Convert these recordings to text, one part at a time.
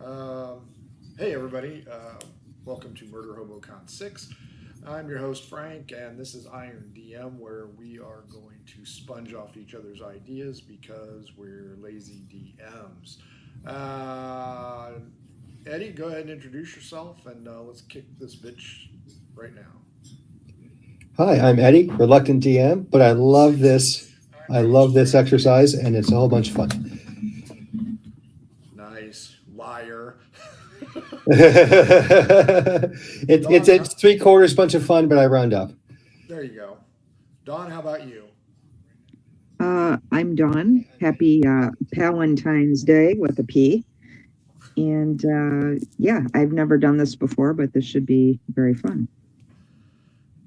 Um, hey, everybody. Welcome to Murder Hobo Con 6. I'm your host, Frank, and this is Iron DM, where we are going to sponge off each other's ideas because we're lazy DMs. Uh, Eddie, go ahead and introduce yourself, and let's kick this bitch right now. Hi, I'm Eddie, reluctant DM, but I love this. I love this exercise, and it's a whole bunch of fun. Nice. Liar. It's Don, it's three quarters bunch of fun, but I round up. there you go. Don, how about you? I'm Dawn. Happy Palentine's Day with a P. And yeah, I've never done this before, but this should be very fun.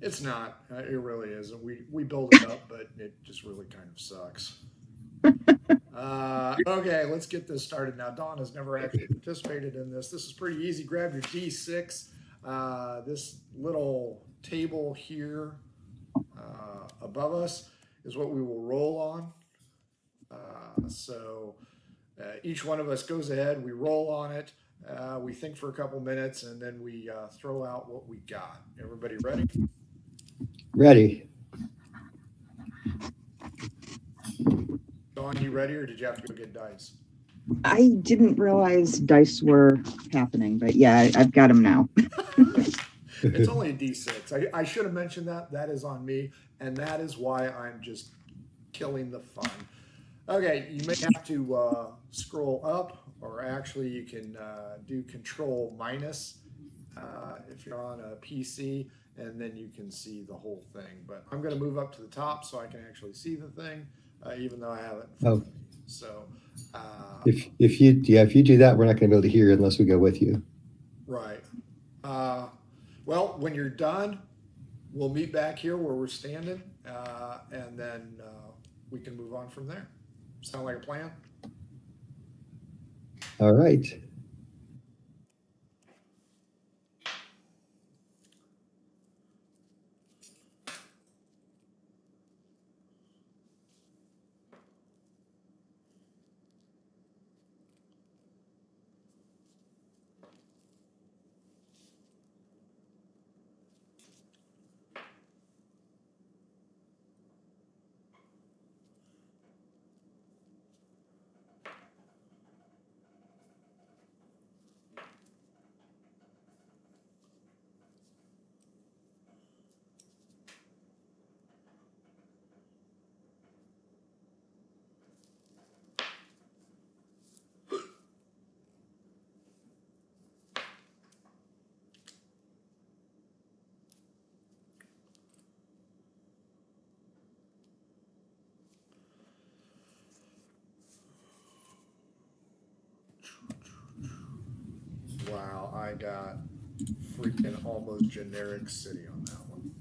It's not. It really isn't. We build it up, but it just really kind of sucks. Okay, let's get this started now. Dawn has never actually participated in this. This is pretty easy. Grab your D6. This little table here above us is what we will roll on. So each one of us goes ahead. We roll on it. We think for a couple minutes, and then we throw out what we got. Everybody ready? Ready? Dawn, you ready, or did you have to go get dice? I didn't realize dice were happening, but yeah, I've got them now. It's only a D6. I should have mentioned that. That is on me, and that is why I'm just killing the fun. Okay, you may have to scroll up, or actually you can do Control minus if you're on a PC, and then you can see the whole thing. But I'm going to move up to the top so I can actually see the thing, even though I have it in front Oh, of me. So, if you do that, we're not going to be able to hear you unless we go with you. right. Uh, well, when you're done, we'll meet back here where we're standing, and then we can move on from there. Sound like a plan? All right. Wow, I got freaking almost generic city on that one.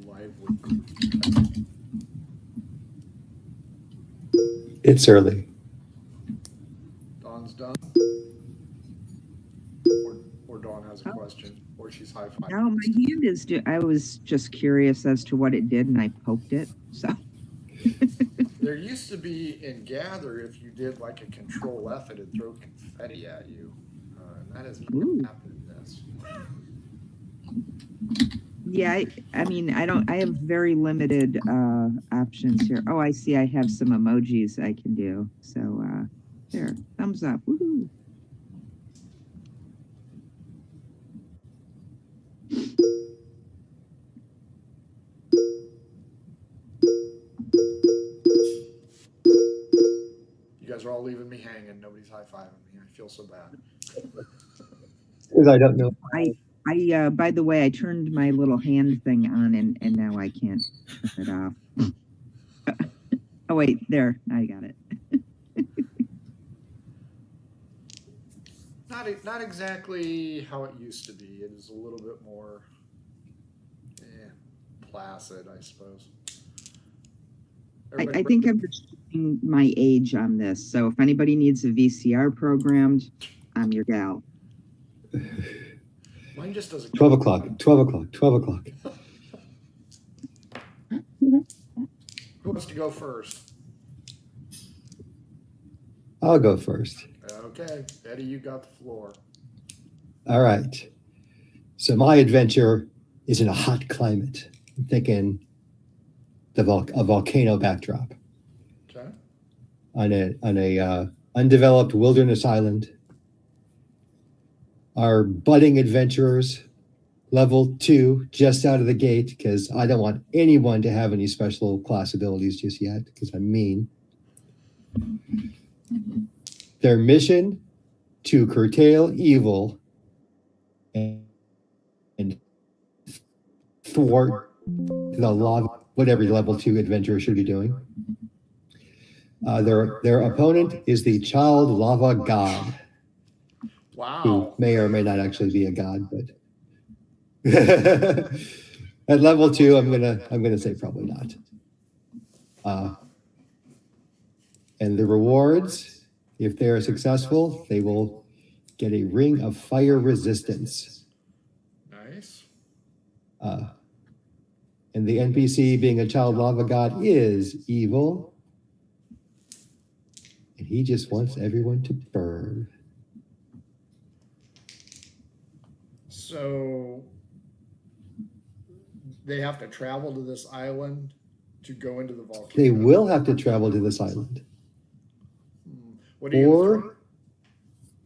lively. It's early. Dawn's done. Or Dawn has a question, or she's high five. No, my hand is. I was just curious as to what it did, and I poked it. So There used to be in Gather, if you did like a Control F, it'd throw confetti at you. And that has not Ooh. happened in this. yeah, I mean, I don't. I have very limited options here. Oh, I see. I have some emojis I can do. So there, thumbs up. Woohoo! You guys are all leaving me hanging. Nobody's high fiving me. I feel so bad. Because I don't know. I by the way, I turned my little hand thing on, and now I can't turn it off. Oh wait, there, I got it. Not exactly how it used to be. It is a little bit more placid, I suppose. I think I'm just showing my age on this. So if anybody needs a VCR programmed, I'm your gal. Mine just doesn't. 12 o'clock, 12 o'clock, 12 o'clock. Who wants to go first? I'll go first. Okay, Eddie, you got the floor. All right. So my adventure is in a hot climate. I'm thinking a volcano backdrop Okay. on a undeveloped wilderness island. Our budding adventurers, level 2, just out of the gate, because I don't want anyone to have any special class abilities just yet, because I'm mean. Their mission to curtail evil and thwart the law, whatever level 2 adventurer should be doing. Their opponent is the child lava god, Wow. who may or may not actually be a god, but at level 2, I'm gonna say probably not. And the rewards, if they are successful, they will get a ring of fire resistance. Nice. And the NPC, being a child lava god, is evil. And he just wants everyone to burn. So they have to travel to this island to go into the volcano. They will have to travel to this island. What do you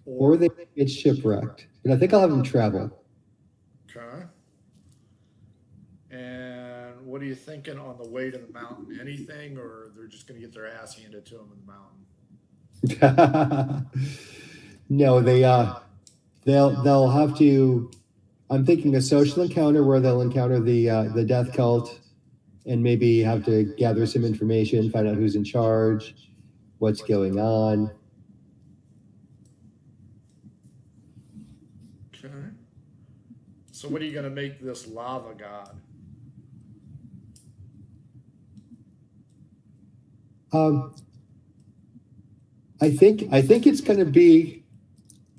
Or they get shipwrecked. But I think I'll have them travel. Okay. And what are you thinking on the way to the mountain? Anything, or they're just going to get their ass handed to them in the mountain? No, they'll have to. I'm thinking a social encounter where they'll encounter the death cult, and maybe have to gather some information, find out who's in charge, what's going on. Okay. So what are you going to make this lava god? I think it's going to be,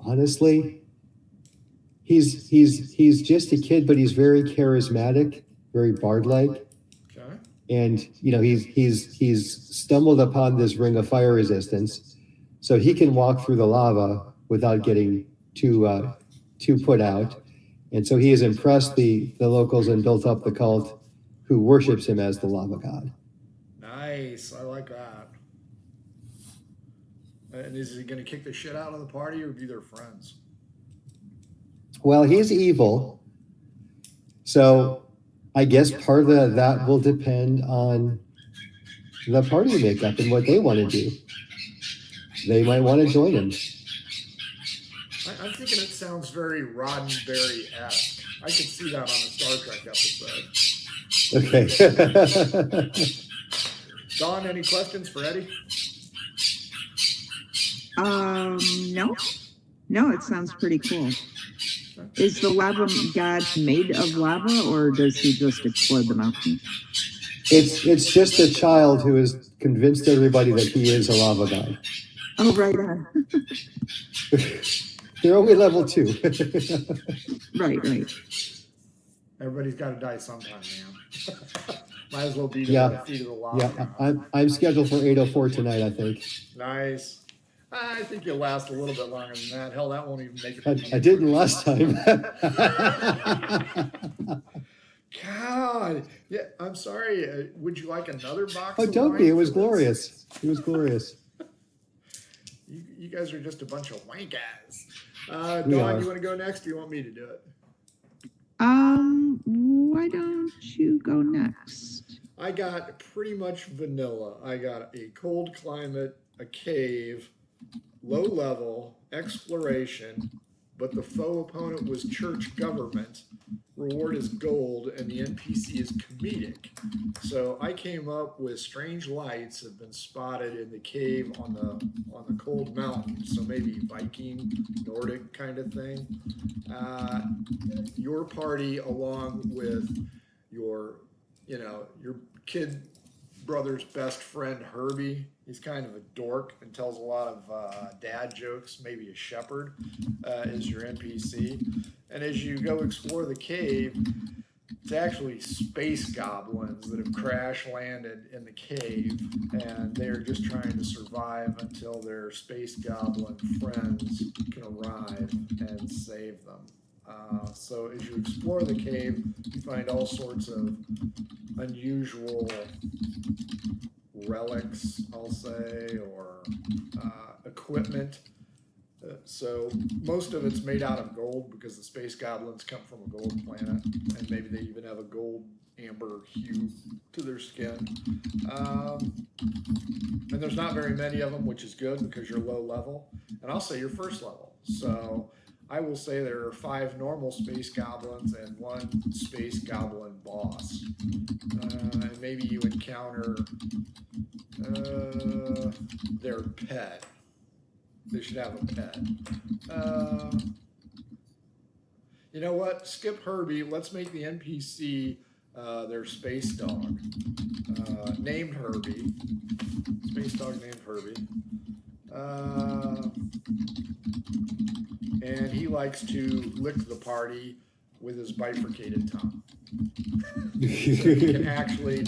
honestly, he's just a kid, but he's very charismatic, very bard-like. Okay. And he's stumbled upon this ring of fire resistance, so he can walk through the lava without getting too put out. And so he has impressed the locals and built up the cult, who worships him as the lava god. Nice. I like that. And is he going to kick the shit out of the party or be their friends? Well, he's evil, so I guess part of that will depend on the party makeup and what they want to do. They might want to join him. I'm thinking it sounds very Roddenberry-esque. I could see that on a Star Trek episode. Okay. Dawn, any questions for Eddie? No, it sounds pretty cool. Is the lava god made of lava, or does he just explode the mountain? It's just a child who has convinced everybody that he is a lava god. Oh, right on. They're only level 2. Right. Everybody's got to die sometime, man. Might as well be to Yeah. the feet of the lava. Yeah, I'm scheduled for 8:04 tonight, I think. Nice. I think you'll last a little bit longer than that. Hell, that won't even make it. I didn't last time. God. Yeah, I'm sorry. Would you like another box? Oh, of don't wine be. It was for this? glorious. It was glorious. You guys are just a bunch of wank guys. We Dawn, are. you want to go next, or you want me to do it? Why don't you go next? I got pretty much vanilla. I got a cold climate, a cave, low level, exploration, but the faux opponent was church government. Reward is gold, and the NPC is comedic. So I came up with strange lights have been spotted in the cave on the cold mountain. So maybe Viking, Nordic kind of thing. Your party, along with your kid brother's best friend Herbie. He's kind of a dork and tells a lot of dad jokes, maybe a shepherd, is your NPC. And as you go explore the cave, it's actually space goblins that have crash landed in the cave, and they're just trying to survive until their space goblin friends can arrive and save them. So as you explore the cave, you find all sorts of unusual relics, I'll say, or equipment. So most of it's made out of gold because the space goblins come from a gold planet, and maybe they even have a gold amber hue to their skin. And there's not very many of them, which is good because you're low level. And I'll say you're first level. So I will say there are 5 normal space goblins and 1 space goblin boss. And maybe you encounter their pet. They should have a pet. You know what? Skip Herbie. Let's make the NPC their space dog. Named Herbie. Space dog named Herbie. And he likes to lick the party with his bifurcated tongue. So you can actually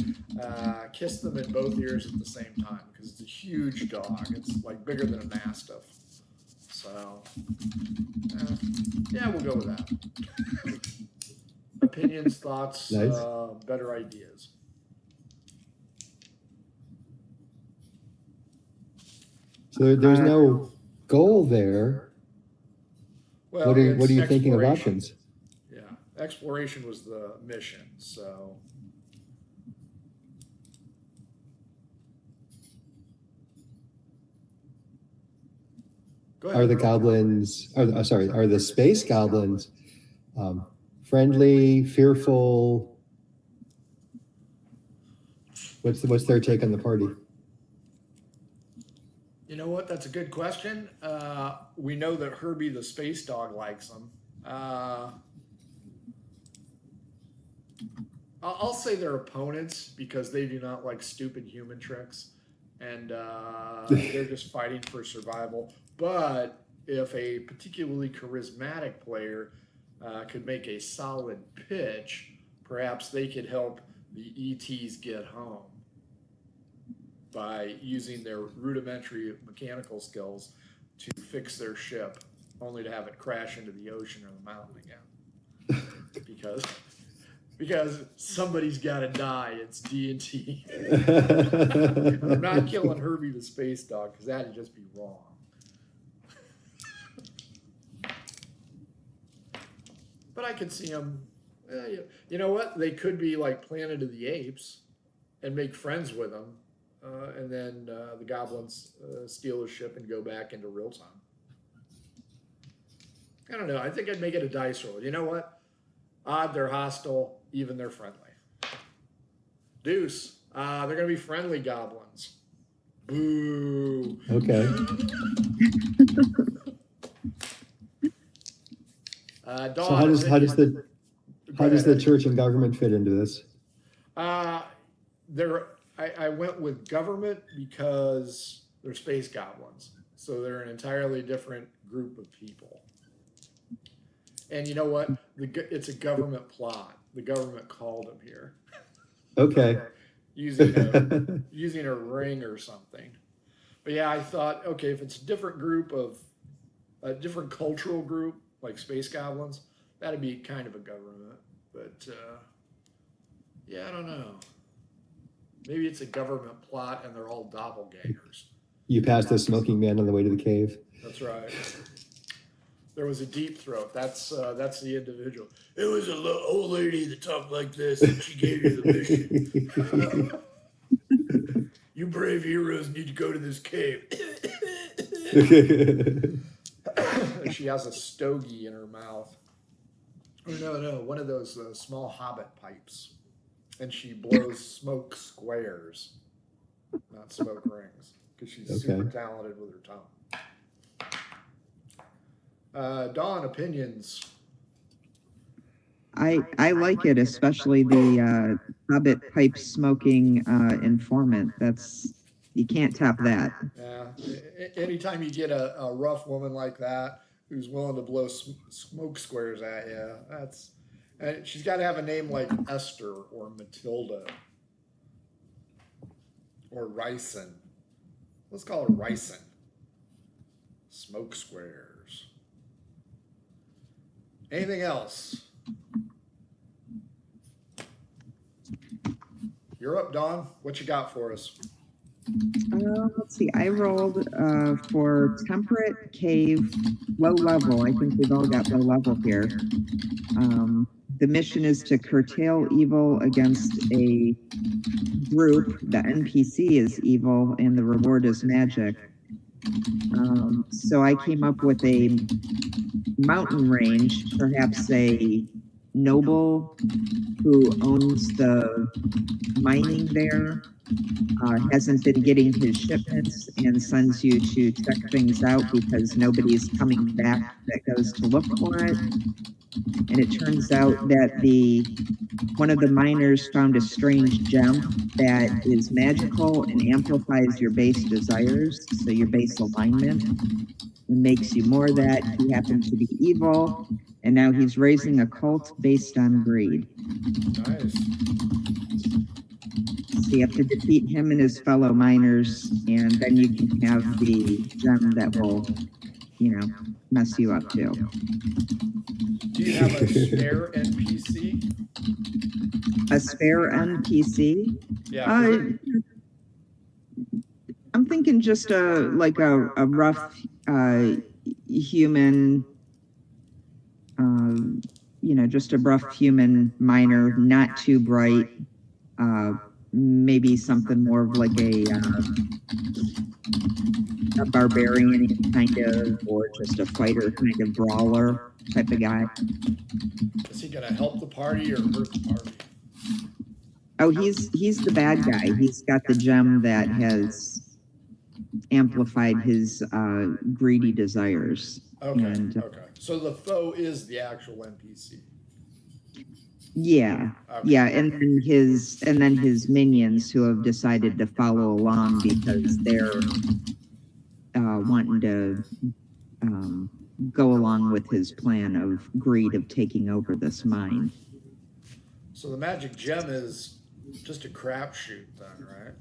kiss them in both ears at the same time because it's a huge dog. It's like bigger than a mastiff. So, yeah, we'll go with that. Opinions, thoughts, Nice. Better ideas. So there's no goal there. Well, What are it's you thinking of exploration. options? Yeah, exploration was the mission, so. Go ahead. Are the goblins? Are the space goblins friendly, fearful? What's their take on the party? You know what? That's a good question. We know that Herbie the space dog likes them. I'll say they're opponents because they do not like stupid human tricks, and they're just fighting for survival. But if a particularly charismatic player could make a solid pitch, perhaps they could help the ETs get home by using their rudimentary mechanical skills to fix their ship, only to have it crash into the ocean or the mountain again. Because somebody's got to die. It's D&T. I'm not killing Herbie the space dog because that'd just be wrong. But I could see them. You know what? They could be like Planet of the Apes and make friends with them. And then the goblins steal a ship and go back into real time. I don't know. I think I'd make it a dice roll. You know what? Odd, they're hostile. Even, they're friendly. Deuce, they're going to be friendly goblins. Boo. Okay. Dawn, So how does the church and government fit into this? I went with government because they're space goblins, so they're an entirely different group of people. And you know what? It's a government plot. The government called them here. Okay. using a ring or something. But yeah, I thought, okay, if it's a different cultural group like space goblins, that'd be kind of a government. But yeah, I don't know. Maybe it's a government plot and they're all doppelgangers. You passed the smoking man on the way to the cave. That's right. There was a deep throat. That's the individual. It was an old lady that talked like this, and she gave you the mission. You brave heroes need to go to this cave. She has a stogie in her mouth. Oh, no, one of those small hobbit pipes. And she blows smoke squares, not smoke rings, because she's super talented with her tongue. Dawn, opinions? I like it, especially the hobbit pipe smoking informant. You can't top that. Yeah. Anytime you get a rough woman like that who's willing to blow smoke squares at you, she's got to have a name like Esther or Matilda or Ryson. Let's call her Ryson. Smoke squares. Anything else? You're up, Dawn. What you got for us? Let's see. I rolled for temperate cave, low level. I think we've all got low level here. The mission is to curtail evil against a group. The NPC is evil, and the reward is magic. So I came up with a mountain range, perhaps a noble who owns the mining there, hasn't been getting his shipments and sends you to check things out because nobody's coming back that goes to look for it. And it turns out that one of the miners found a strange gem that is magical and amplifies your base desires, so your base alignment, and makes you more that. He happens to be evil, and now he's raising a cult based on greed. Nice. So you have to defeat him and his fellow miners, and then you can have the gem that will, mess you up too. Do you have a spare NPC? A spare NPC? Yeah. I'm thinking just a rough human, just a rough human miner, not too bright. Maybe something more of like a barbarian kind of, or just a fighter kind of brawler type of guy. Is he going to help the party or hurt the party? Oh, he's the bad guy. He's got the gem that has amplified his greedy desires. Okay. And, So the foe is the actual NPC. Yeah. Okay. Yeah, and then his minions who have decided to follow along because they're wanting to go along with his plan of greed of taking over this mine. So the magic gem is just a crapshoot then, right?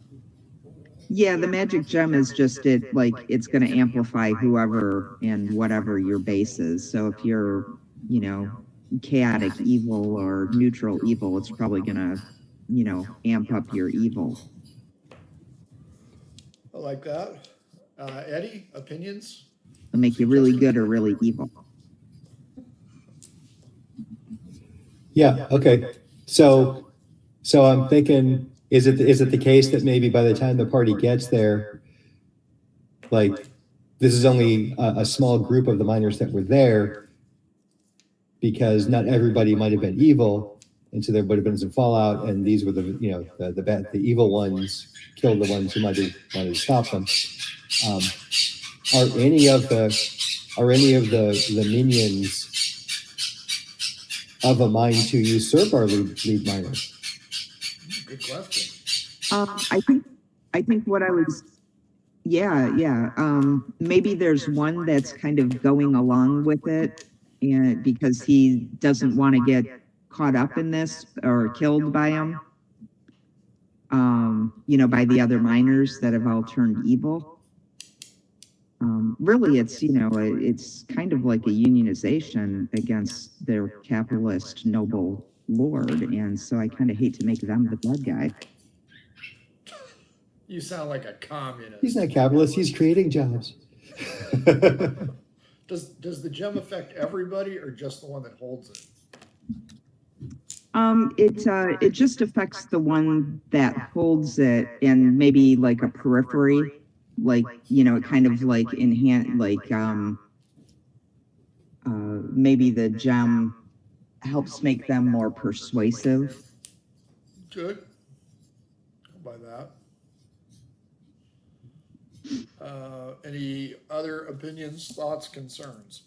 Yeah, the magic gem is just it's going to amplify whoever and whatever your base is. So if you're, chaotic evil or neutral evil, it's probably going to, amp up your evil. I like that. Eddie, opinions? It'll make you really good or really evil. Yeah. Okay. So I'm thinking, is it the case that maybe by the time the party gets there, like this is only a small group of the miners that were there, because not everybody might have been evil, and so there would have been some fallout, and these were the evil ones killed the ones who might have wanted to stop them. Are any of the minions of a mind to usurp our lead miner? Good question. I think what I was, yeah. Maybe there's one that's kind of going along with it, and because he doesn't want to get caught up in this or killed by him. By the other miners that have all turned evil. Really, it's kind of like a unionization against their capitalist noble lord, and so I kind of hate to make them the bad guy. You sound like a communist. He's not capitalist. He's creating jobs. Does the gem affect everybody or just the one that holds it? It just affects the one that holds it, and maybe like a periphery, like kind of like maybe the gem helps make them more persuasive. Good. I'll buy that. Any other opinions, thoughts, concerns?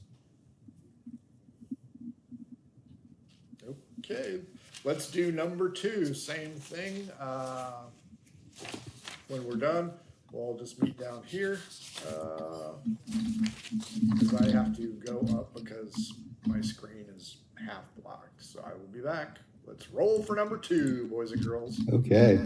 Okay, let's do number 2. Same thing. When we're done, we'll just meet down here. Because I have to go up because my screen is half blocked. So I will be back. Let's roll for number 2, boys and girls. Okay.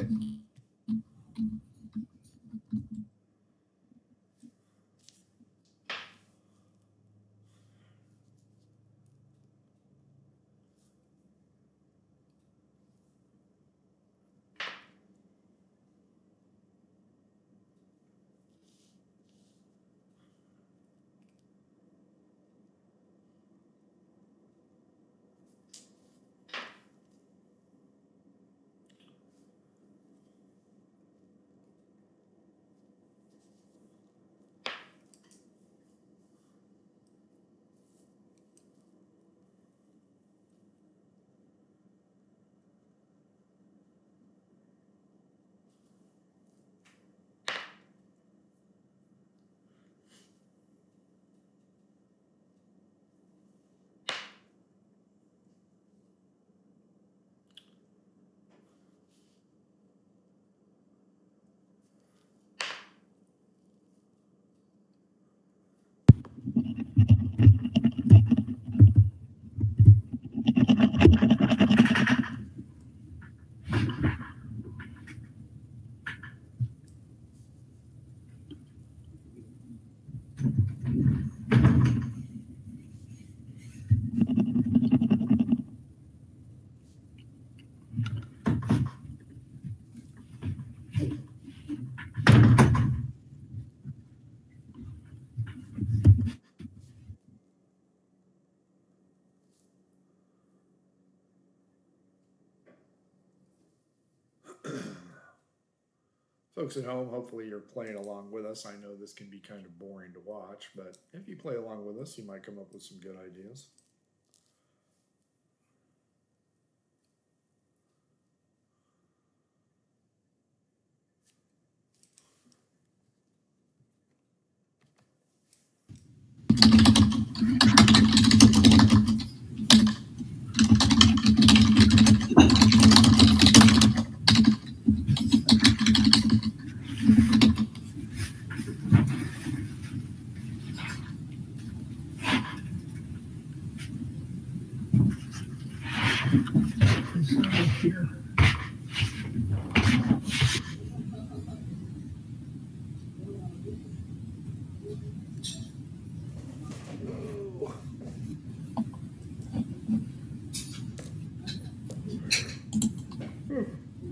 Folks at home, hopefully you're playing along with us. I know this can be kind of boring to watch, but if you play along with us, you might come up with some good ideas.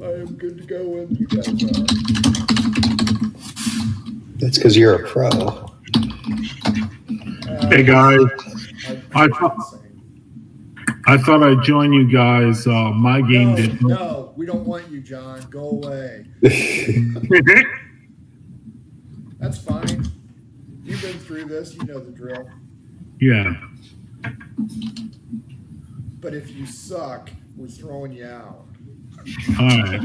I am good to go when you guys are. That's because you're a pro. Hey guys, I thought I'd join you guys. My game didn't. No, we don't want you, John. Go away. That's fine. You've been through this. You know the drill. Yeah. But if you suck, we're throwing you out. All right.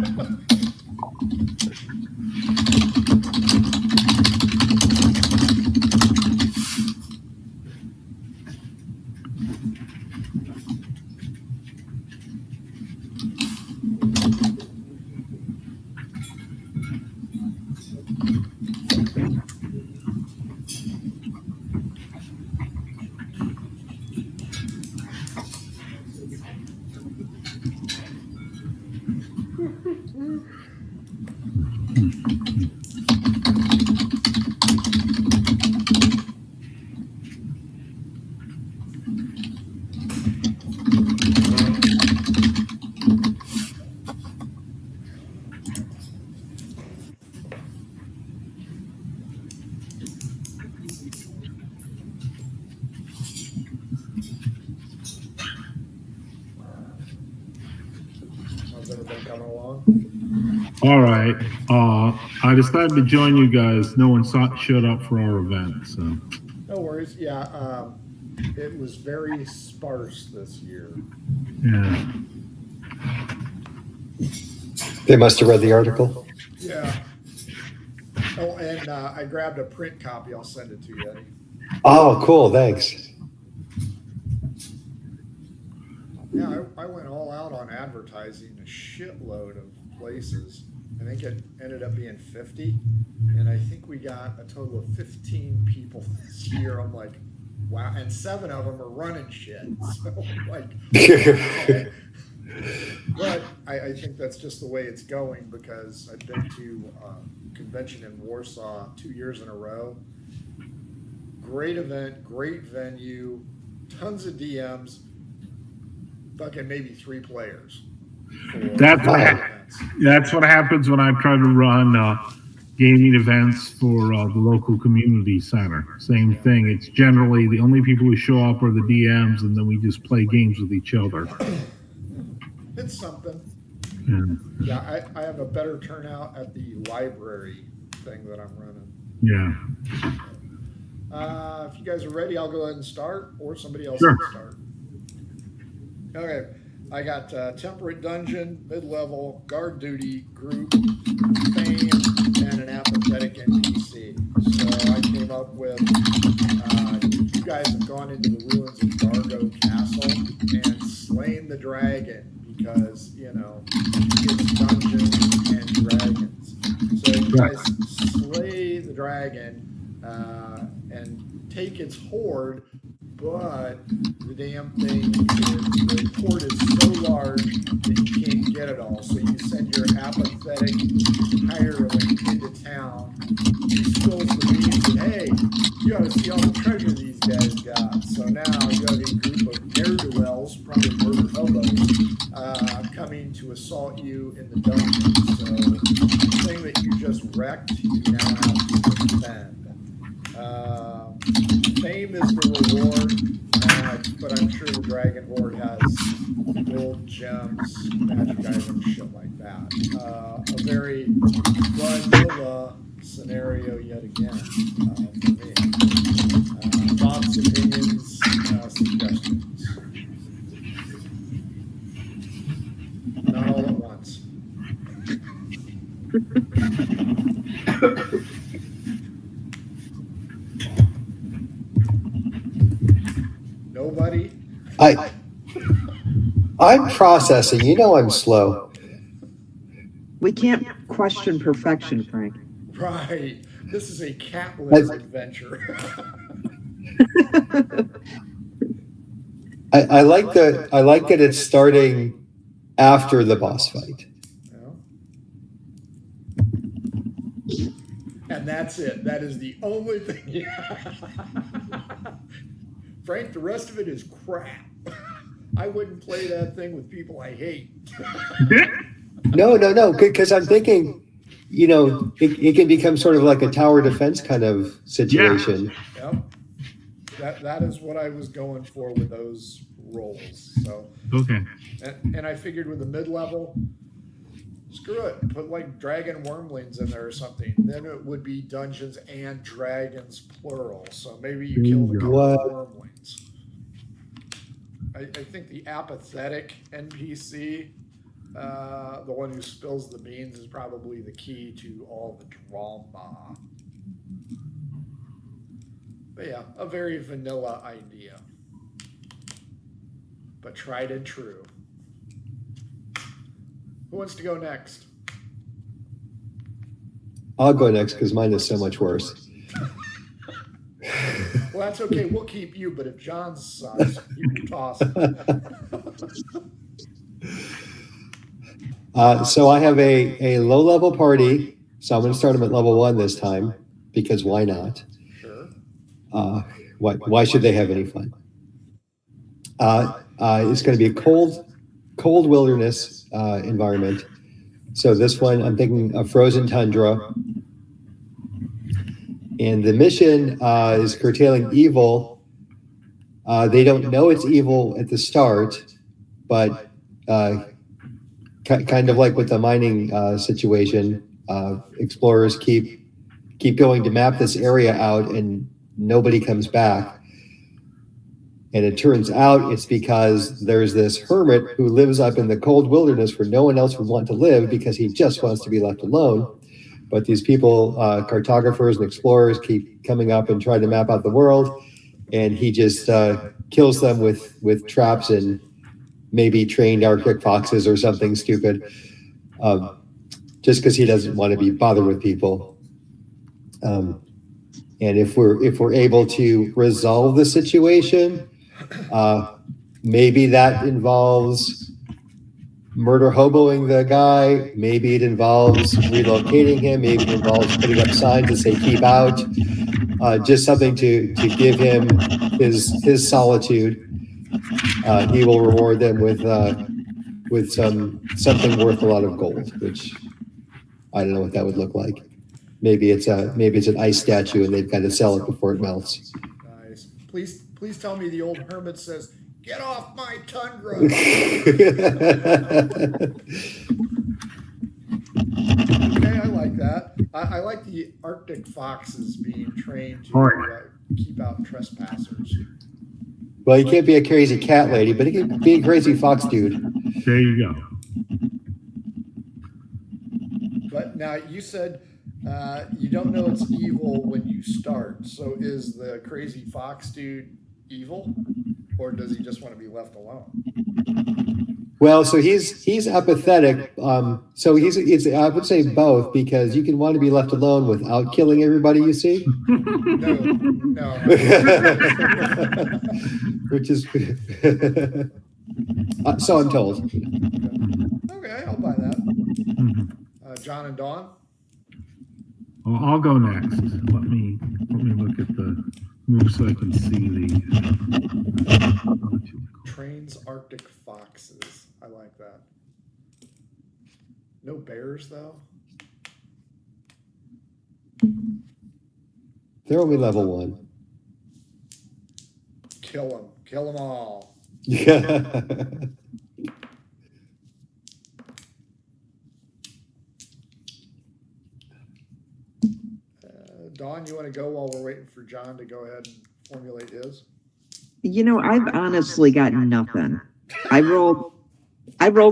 How's everybody coming along? All right. I decided to join you guys. No one showed up for our event, so. No worries. Yeah, it was very sparse this year. Yeah. They must have read the article. Yeah. Oh, and I grabbed a print copy. I'll send it to you, Eddie. Oh, cool. Thanks. Yeah, I went all out on advertising a shitload of places. I think it ended up being 50, and I think we got a total of 15 people this year. I'm like, wow, and 7 of them are running shit. So I'm like, wow. But I think that's just the way it's going, because I've been to a convention in Warsaw 2 years in a row. Great event, great venue, tons of DMs, fucking maybe 3 players. That's what happens when I try to run gaming events for the local community center. Same thing. It's generally the only people who show up are the DMs, and then we just play games with each other. It's something. Yeah. I have a better turnout at the library thing that I'm running. Yeah. If you guys are ready, I'll go ahead and start, or somebody else Sure. can start. Okay, I got Temperate Dungeon, Mid-Level, Guard Duty, Group, Fame, and an Apathetic NPC. So I came up with, you guys have gone into the ruins of Dargo Castle and slain the dragon, because, you know, it's Dungeons and Dragons. So you guys slay the dragon and take its hoard, but the damn thing the hoard is so large that you can't get it all. So you send your apathetic hireling into town. He spills the beans and, hey, you gotta see all the treasure these guys got. So now you have a group of ne'er-do-wells, probably murder hobos, coming to assault you in the dungeon. So the thing that you just wrecked, you now have to defend. Fame is the reward, but I'm sure the Dragon Horde has gold, gems, magic items, shit like that. A very vanilla scenario yet again for me. Thoughts, opinions, suggestions. Not all at once. Nobody? I'm processing. You know I'm slow. We can't question perfection, Frank. Right. This is a catless adventure. I like that it's starting after the boss fight. Yeah. And that's it. That is the only thing. Frank, the rest of it is crap. I wouldn't play that thing with people I hate. No, because I'm thinking, you know, it can become sort of like a tower defense kind of situation. Yep. That is what I was going for with those roles. So Okay. And I figured with the mid-level, screw it, put like dragon wormlings in there or something. Then it would be Dungeons and Dragons plural. So maybe you kill the wormlings. I think the apathetic NPC, the one who spills the beans, is probably the key to all the drama. But yeah, a very vanilla idea, but tried and true. Who wants to go next? I'll go next because mine is so much worse. Well, that's okay. We'll keep you, but if John sucks, you can toss him. So I have a low level party. So I'm going to start them at level 1 this time because why not? Sure. Why should they have any fun? It's going to be a cold wilderness environment. So this one, I'm thinking a frozen tundra. And the mission is curtailing evil. They don't know it's evil at the start, but kind of like with the mining situation, explorers keep going to map this area out and nobody comes back. And it turns out it's because there's this hermit who lives up in the cold wilderness where no one else would want to live because he just wants to be left alone. But these people, cartographers and explorers, keep coming up and trying to map out the world. And he just kills them with traps and maybe trained Arctic foxes or something stupid, just because he doesn't want to be bothered with people. And if we're able to resolve the situation, maybe that involves murder hoboing the guy. Maybe it involves relocating him. Maybe it involves putting up signs that say "keep out." Just something to give him his solitude. He will reward them with something worth a lot of gold, which I don't know what that would look like. Maybe it's an ice statue and they've got to sell it before it melts. Nice. Please tell me the old hermit says, "Get off my tundra." Okay, I like that. I like the Arctic foxes being trained to keep out trespassers. Well, you can't be a crazy cat lady, but you can be a crazy fox dude. There you go. But now you said you don't know it's evil when you start. So is the crazy fox dude evil, or does he just want to be left alone? Well, so he's apathetic. So it's I would say both, because you can want to be left alone without killing everybody you see. No. Which is so I'm told. Okay, I'll buy that. John and Dawn. Well, I'll go next. Let me look at the move so I can see the Trains Arctic foxes. I like that. No bears though. They're only level 1. Kill them all. Yeah. Dawn, you want to go while we're waiting for John to go ahead and formulate his? I've honestly got nothing. I rolled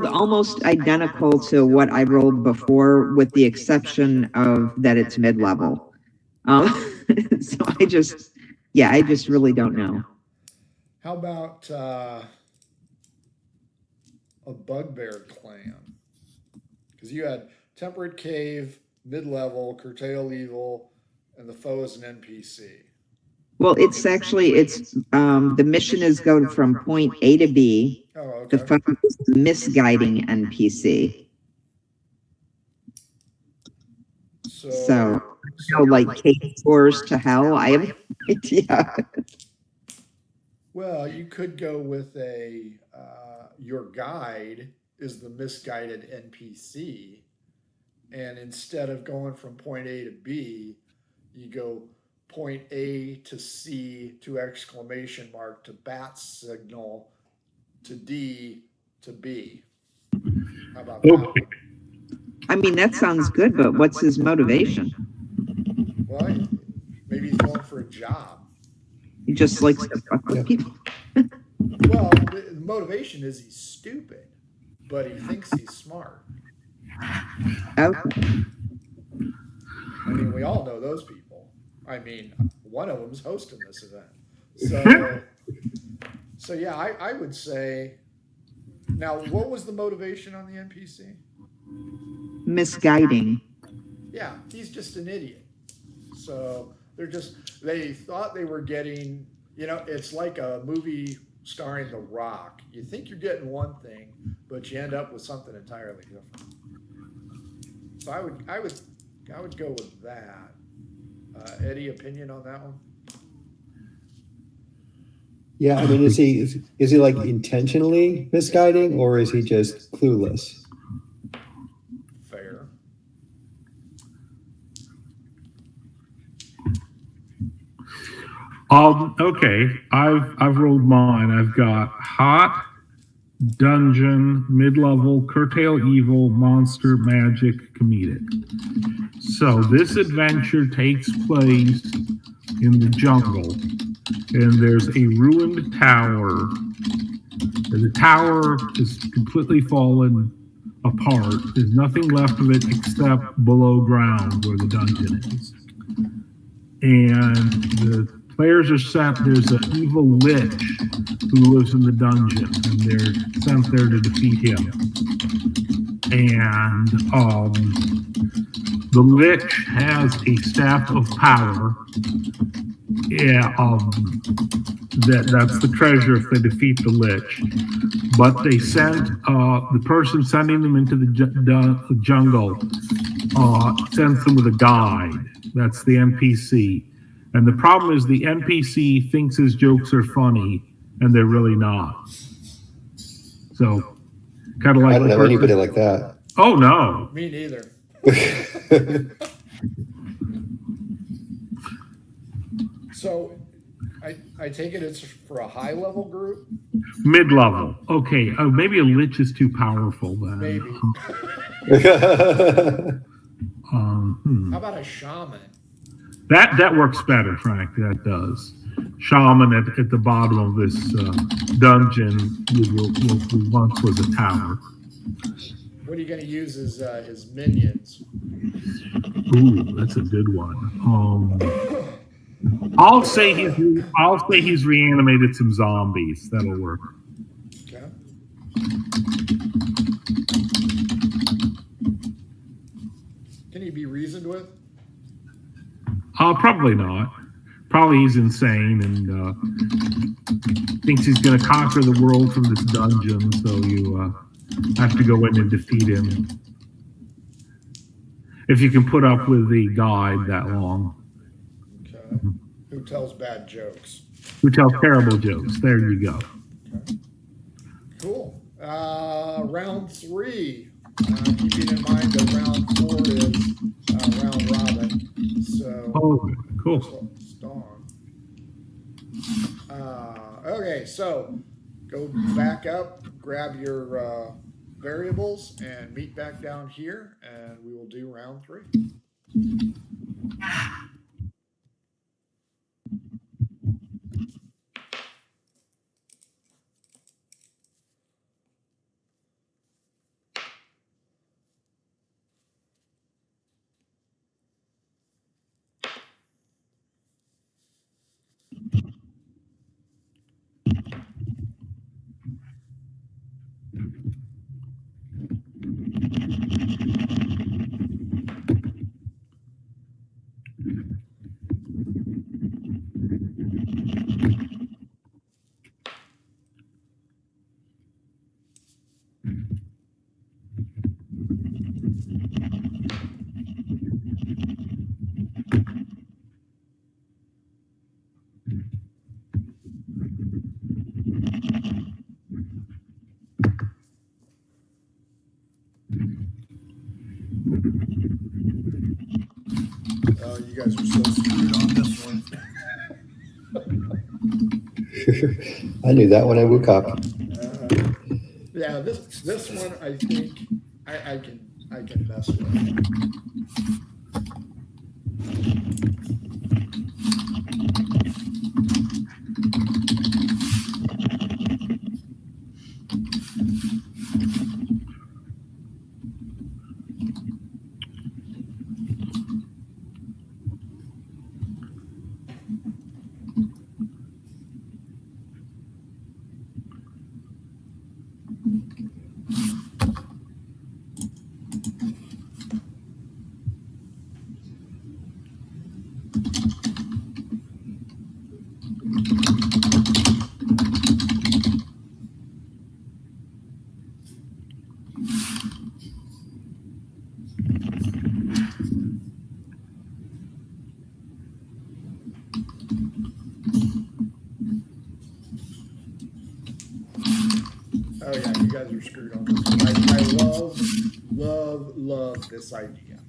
almost identical to what I rolled before, with the exception of that it's mid-level. So I just really don't know. How about a bugbear clan? Because you had temperate cave, mid-level, curtail evil, and the foe is an NPC. Well, it's the mission is going from point A to B. Oh, okay. The foe is the misguiding NPC. So like cave tours to hell. I have no idea. Well, you could go with your guide is the misguided NPC, and instead of going from point A to B, you go point A to C to exclamation mark to bat signal to D to B. How about that? I mean, that sounds good, but what's his motivation? Well, maybe he's going for a job. He just likes to fuck with people. Well, the motivation is he's stupid, but he thinks he's smart. Okay. I mean, we all know those people. I mean, one of them's hosting this event. So yeah, I would say. Now, what was the motivation on the NPC? Misguiding. Yeah, he's just an idiot. So they thought they were getting, it's like a movie starring The Rock. You think you're getting one thing, but you end up with something entirely different. So I would go with that. Eddie, opinion on that one? Yeah, I mean, is he like intentionally misguiding, or is he just clueless? Fair. Okay, I've rolled mine. I've got hot, dungeon, mid-level, curtail evil, monster, magic, comedic. So this adventure takes place in the jungle, and there's a ruined tower. And the tower is completely fallen apart. There's nothing left of it except below ground where the dungeon is. And the players are sent, there's an evil lich who lives in the dungeon, and they're sent there to defeat him. And the lich has a staff of power. Yeah, that's the treasure if they defeat the lich. But they sent the person sending them into the jungle sends them with a guide. That's the NPC. And the problem is the NPC thinks his jokes are funny, and they're really not. So, kind of like I don't know anybody like that. Oh no, Me neither. So I take it it's for a high level group? mid-level. Okay, maybe a lich is too powerful then. Maybe. How about a shaman? That works better, Frank. That does. Shaman at the bottom of this dungeon who once was a tower. What are you going to use as minions? Ooh, that's a good one. I'll say he's reanimated some zombies. That'll work. Okay. Can he be reasoned with? Probably not. Probably he's insane and thinks he's going to conquer the world from this dungeon. So you have to go in and defeat him. If you can put up with the guide that long. Okay. Who tells bad jokes? Who tells terrible jokes. There you go. Okay. Cool. Round 3. Keeping in mind that round 4 is round robin. So. Oh, cool. Storm. Okay, so go back up, grab your variables, and meet back down here, and we will do round 3. You guys are so screwed on this one. I knew that when I woke up. Yeah, this one I think I can mess with. love this idea.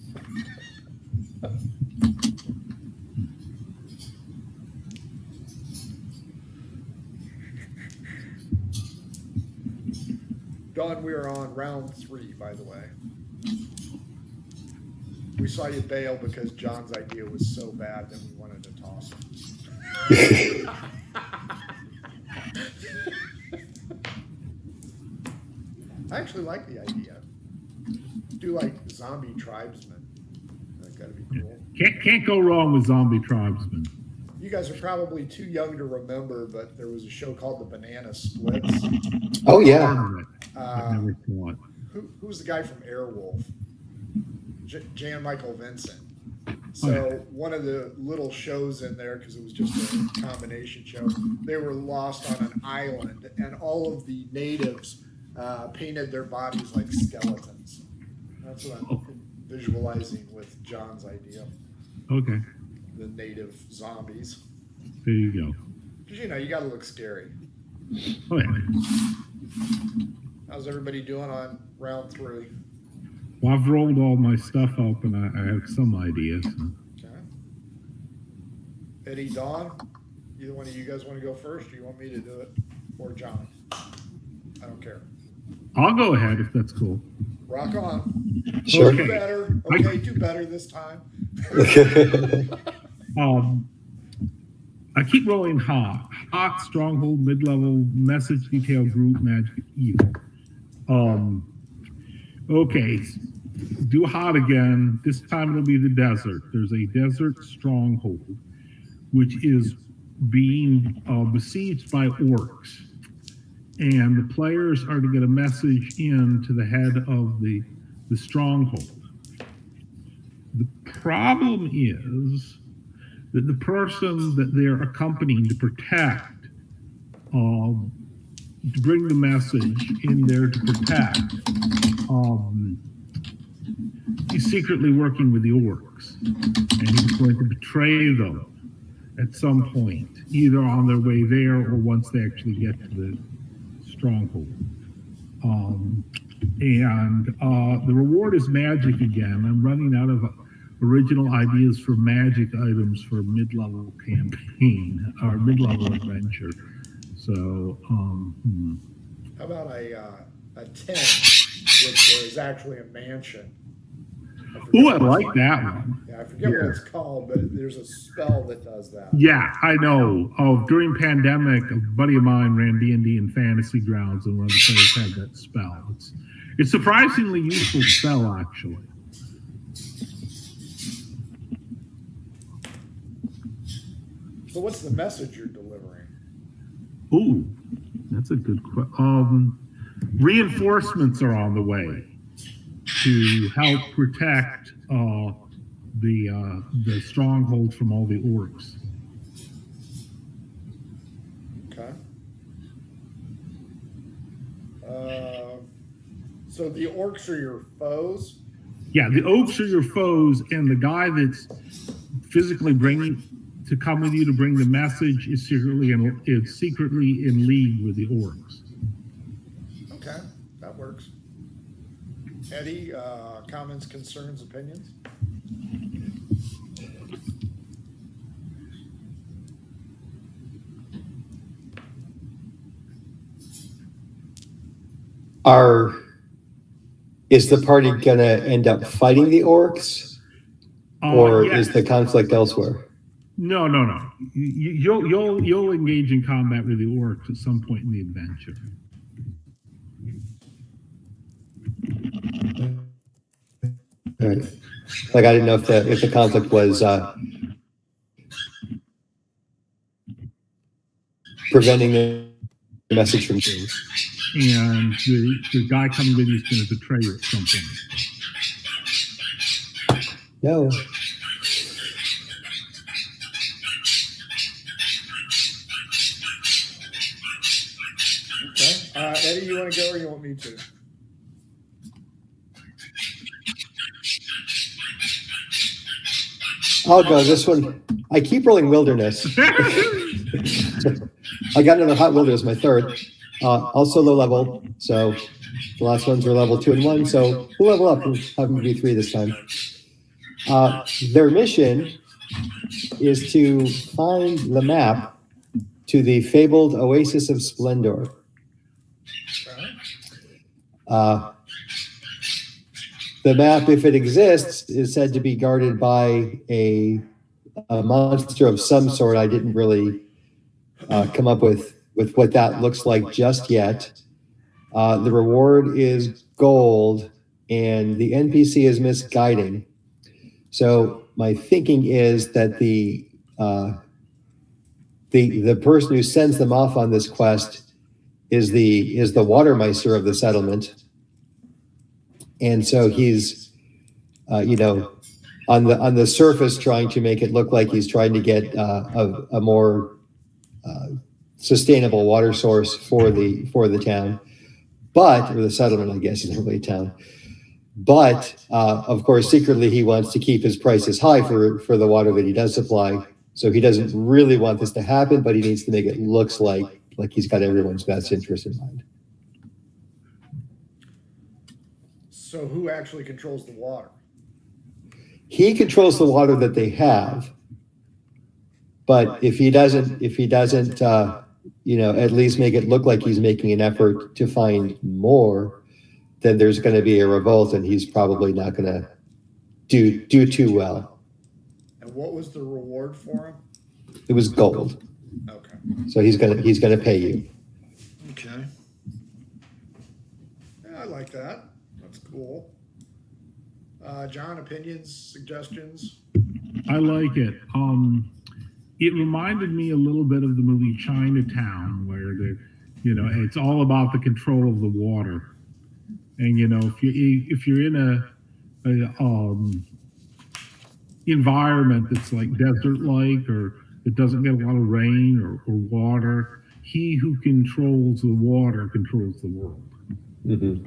Don, we are on round 3, by the way. We saw you bail because John's idea was so bad that we wanted to toss him. I actually like the idea. Do like zombie tribesmen. That's gotta be cool. Can't go wrong with zombie tribesmen. You guys are probably too young to remember, but there was a show called The Banana Splits. Oh yeah. I've never saw it. Who's the guy from Airwolf? Jan Michael Vincent. So one of the little shows in there, because it was just a combination show, they were lost on an island, and all of the natives painted their bodies like skeletons. That's what I'm visualizing with John's idea. Okay. The native zombies. There you go. Because, you know, you got to look scary. Oh, yeah. How's everybody doing on round 3? Well, I've rolled all my stuff up, and I have some ideas. Okay. Eddie, Dawn, either one of you guys want to go first, or you want me to do it? Or John? I don't care. I'll go ahead if that's cool. Rock on. Sure. Do better. Okay, do better this time. I keep rolling hot. Hot, stronghold, mid-level, message, detail, group, magic, evil. Okay, do hot again. This time it'll be the desert. There's a desert stronghold, which is being besieged by orcs. And the players are to get a message in to the head of the stronghold. The problem is that the person that they're accompanying to protect, to bring the message in there to protect, he's secretly working with the orcs, and he's going to betray them at some point, either on their way there or once they actually get to the stronghold. The reward is magic again. I'm running out of original ideas for magic items for mid-level campaign or mid-level adventure. So, How about a tent, which is actually a mansion? Oh, I like that one. Yeah, I forget what it's called, but there's a spell that does that. Yeah, I know. During pandemic, a buddy of mine ran D&D in Fantasy Grounds, and one of the players had that spell. It's surprisingly useful spell, actually. So what's the message you're delivering? Ooh, that's a good question. Reinforcements are on the way to help protect the stronghold from all the orcs. Okay. So the orcs are your foes? Yeah, the orcs are your foes, and the guy that's physically bringing to come with you to bring the message is secretly in league with the orcs. Okay, that works. Eddie, comments, concerns, opinions? Is the party gonna end up fighting the orcs, or Yeah. is the conflict elsewhere? No. You'll engage in combat with the orcs at some point in the adventure. All right. Like I didn't know if the conflict was preventing the message from being. And the guy coming with you is going to betray you at some point. No. Okay. Eddie, you want to go or you want me to? I'll go. This one, I keep rolling wilderness. I got another hot wilderness, my third. Also low level, so The last ones were level 2 and 1, so we'll level up and have them be 3 this time. Their mission is to find the map to the fabled Oasis of Splendor. The map, if it exists, is said to be guarded by a monster of some sort. I didn't really come up with what that looks like just yet. The reward is gold, and the NPC is misguiding. So my thinking is that the person who sends them off on this quest is the Watermeister of the settlement, and so he's on the surface trying to make it look like he's trying to get a more sustainable water source for the town, or the settlement, I guess, isn't really a town. But of course, secretly, he wants to keep his prices high for the water that he does supply. So he doesn't really want this to happen, but he needs to make it looks like he's got everyone's best interest in mind. So who actually controls the water? He controls the water that they have. But if he doesn't, at least make it look like he's making an effort to find more, then there's going to be a revolt, and he's probably not going to do too well. And what was the reward for him? It was gold. Okay. So he's gonna pay you. Okay. Yeah, I like that. That's cool. John, opinions, suggestions? I like it. It reminded me a little bit of the movie Chinatown, where it's all about the control of the water. And if you're in a environment that's like desert-like, or it doesn't get a lot of rain or water, he who controls the water controls the world. Mm-hmm.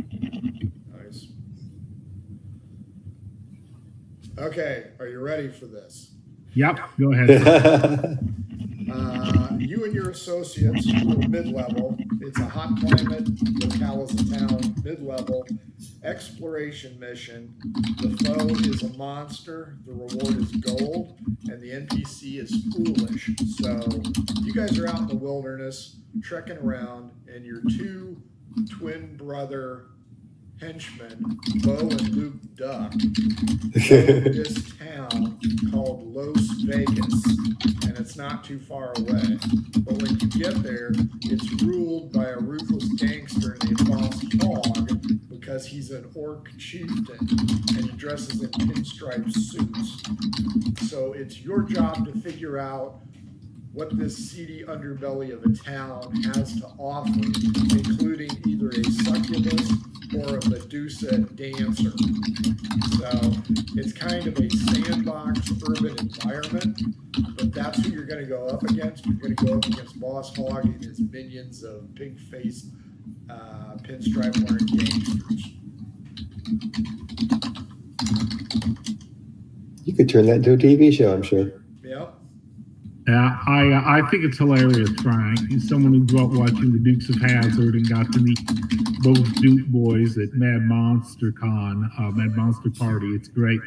Nice. Okay, are you ready for this? Yep, go ahead. You and your associates are mid-level. It's a hot climate. Locale is a town. Mid-level. Exploration mission. The foe is a monster. The reward is gold. And the NPC is foolish. So you guys are out in the wilderness, trekking around, and your two twin brother henchmen, Bo and Luke Duck, know this town called Las Vegas, and it's not too far away. But when you get there, it's ruled by a ruthless gangster named Boss Hog, because he's an orc chieftain and he dresses in pinstripe suits. So it's your job to figure out what this seedy underbelly of a town has to offer, including either a succubus or a Medusa dancer. So it's kind of a sandbox urban environment, but that's who you're going to go up against. You're going to go up against Boss Hog and his minions of pig-faced, pinstripe-wearing gangsters. You could turn that into a TV show, I'm sure. Yep. Yeah, I think it's hilarious, Frank. He's someone who grew up watching the Dukes of Hazzard and got to meet both Duke boys at Mad Monster Con, Mad Monster Party. It's great.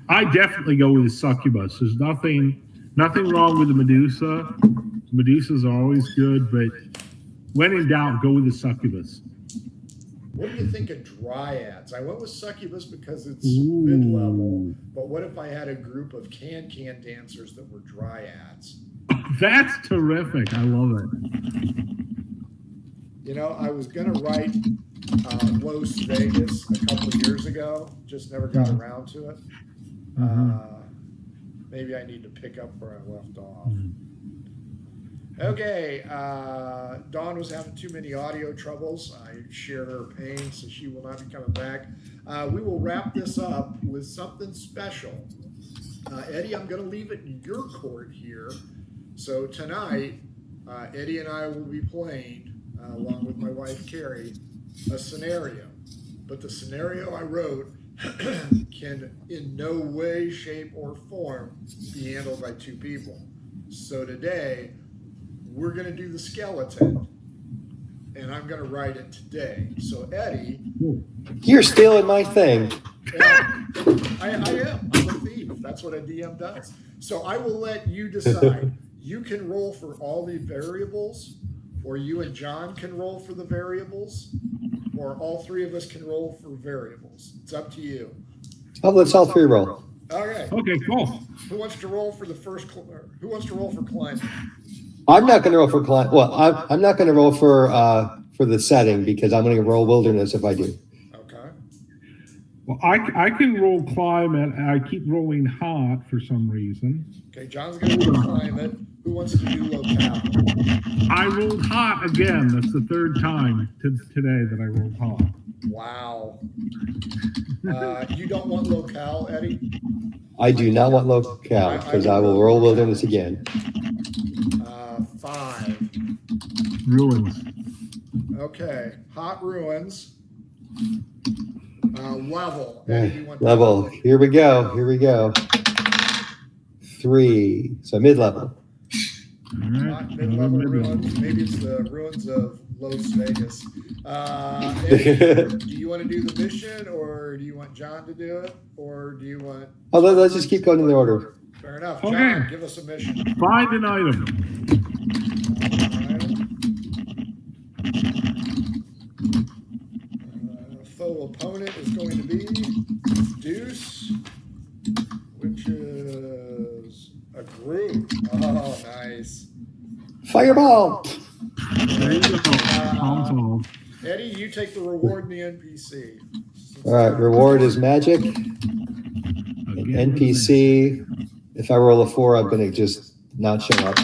I definitely go with the succubus. There's nothing wrong with the Medusa. Medusas are always good, but when in doubt, go with the succubus. What do you think of dryads? I went with succubus because it's mid-level, but what if I had a group of can dancers that were dryads? That's terrific. I love it. I was going to write Las Vegas a couple of years ago, just never got around to it. Maybe I need to pick up where I left off. Okay, Dawn was having too many audio troubles. I share her pain, so she will not be coming back. We will wrap this up with something special. Eddie, I'm going to leave it in your court here. So tonight, Eddie and I will be playing, along with my wife Carrie, a scenario. But the scenario I wrote can in no way, shape, or form be handled by two people. So today, we're going to do the skeleton, and I'm going to write it today. So Eddie, You're stealing my thing. yeah, I am. I'm a thief. That's what a DM does. So I will let you decide. You can roll for all the variables, or you and John can roll for the variables, or all three of us can roll for variables. It's up to you. Oh, let's all three roll. Okay. Okay, cool. Who wants to roll for the first? Who wants to roll for climate? I'm not going to roll for climate. Well, I'm not going to roll for the setting because I'm going to roll wilderness if I do. Okay. Well, I can roll climate. I keep rolling hot for some reason. Okay, John's going to do climate. Who wants to do locale? I rolled hot again. That's the third time today that I rolled hot. Wow. You don't want locale, Eddie? I do not want locale because I will roll wilderness again. 5. Ruins. Okay, hot ruins. Level. Eddie, you want Level. Here we go. Here we go. 3. So mid-level. Not mid-level ruins. Maybe it's the ruins of Las Vegas. Eddie, do you want to do the mission, or do you want John to do it, or do you want? Oh, let's just keep going in the order. Fair enough. Okay. John, give us a mission. Find an item. Foe opponent is going to be Deuce, which is a group. Oh, nice. Fireball. There you go. Problem solved. Eddie, you take the reward in the NPC. All right. Reward is magic. Again, NPC. If I roll a 4, I'm going to just not show up.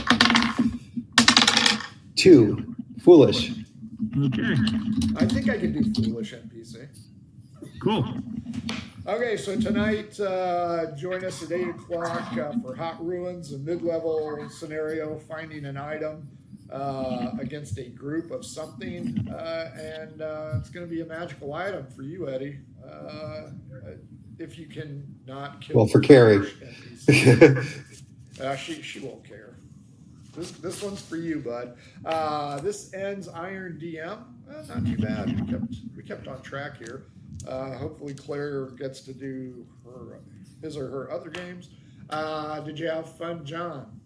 2. Foolish. Okay. I think I can do foolish NPC. Cool. Okay, so tonight, join us at 8 o'clock for Hot Ruins, a mid-level scenario, finding an item against a group of something, and it's going to be a magical item for you, Eddie. If you can not kill. Well, for Carrie. She won't care. This one's for you, bud. This ends Iron DM. Not too bad. We kept on track here. Hopefully Claire gets to do his or her other games. Did you have fun, John?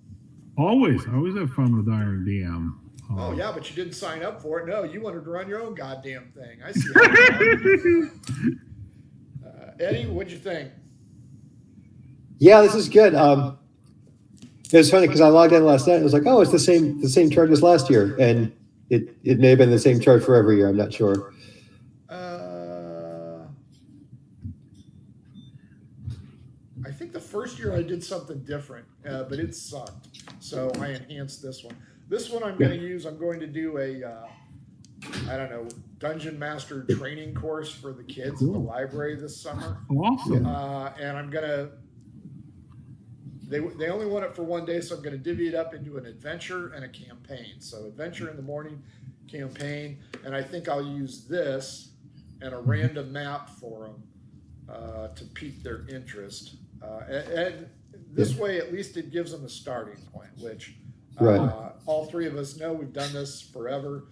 Always have fun with Iron DM. Oh yeah, but you didn't sign up for it. No, you wanted to run your own goddamn thing. I see. How Eddie, what'd you think? Yeah, this is good. It was funny because I logged in last night. And it was like, oh, it's the same chart as last year, and it may have been the same chart for every year. I'm not sure. I think the first year I did something different, but it sucked. So I enhanced this one. This one I'm going to do a Dungeon Master training course for the kids at the library this summer. Awesome. And I'm going to, they only want it for one day, so I'm going to divvy it up into an adventure and a campaign. So adventure in the morning, campaign, and I think I'll use this and a random map for them to pique their interest. And this way, at least it gives them a starting point, which all three of us know we've done this forever.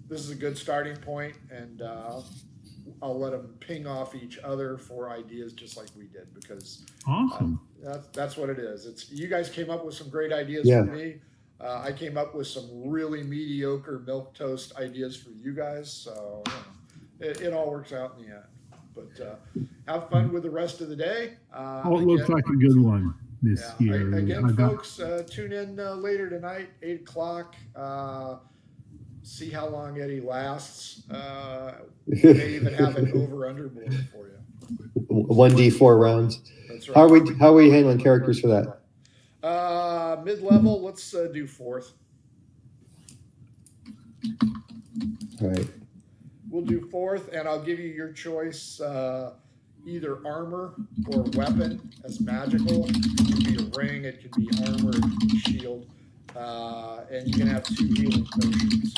This is a good starting point, and I'll let them ping off each other for ideas just like we did, because Awesome. That's what it is. It's you guys came up with some great ideas for me. I came up with some really mediocre milquetoast ideas for you guys, so it all works out in the end. But have fun with the rest of the day. It looks like a good one this year. Again, folks, tune in later tonight, 8 o'clock. See how long Eddie lasts. We may even have an over-under board for you. 1d4 rounds. That's right. How are we handling characters for that? Mid-level, let's do 4th. All right. We'll do 4th, and I'll give you your choice, either armor or weapon as magical. It could be a ring, it could be armor, it could be shield. And you can have 2 healing potions.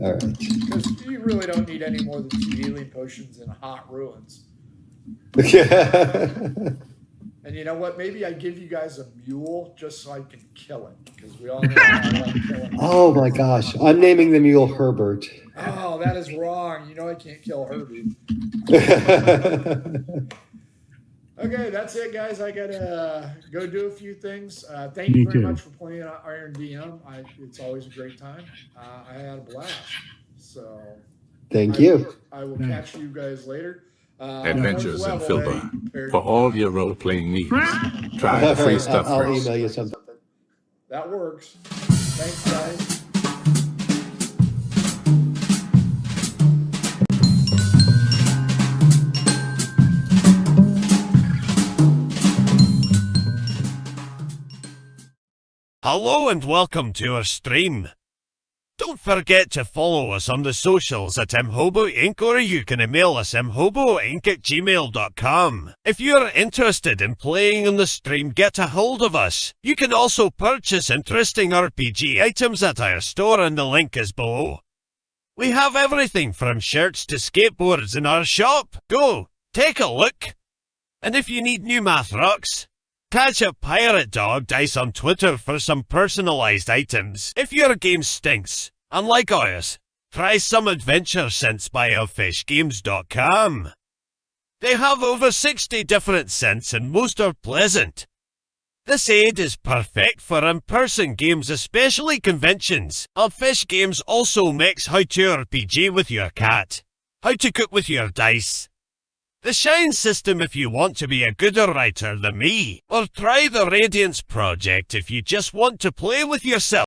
All right. Because you really don't need any more than 2 healing potions in Hot Ruins. And you know what? Maybe I give you guys a mule just so I can kill it, because we all know I like killing. Oh my gosh, I'm naming the mule Herbert. Oh, that is wrong. You know I can't kill Herbie. Okay, that's it, guys. I gotta go do a few things. Thank you Me very too. much for playing Iron DM. It's always a great time. I had a blast. So Thank you. I will catch you guys later. Adventures in level, Filbar. For all your role-playing needs, try All free right, stuff I'll first. email you something. That works. Thanks, guys. Hello and welcome to our stream. Don't forget to follow us on the socials at mhobo inc, or you can email us mhoboinc@gmail.com. If you're interested in playing on the stream, get a hold of us. You can also purchase interesting RPG items at our store, and the link is below. We have everything from shirts to skateboards in our shop. Go, take a look. And if you need new math rocks, catch a Pirate Dog Dice on Twitter for some personalized items. If your game stinks, unlike ours, try some adventure scents by elfishgames.com. They have over 60 different scents and most are pleasant. This aid is perfect for in-person games, especially conventions. Elfish Games also makes how to RPG with your cat, how to cook with your dice, the Shine system if you want to be a gooder writer than me, or try the Radiance project if you just want to play with yourself.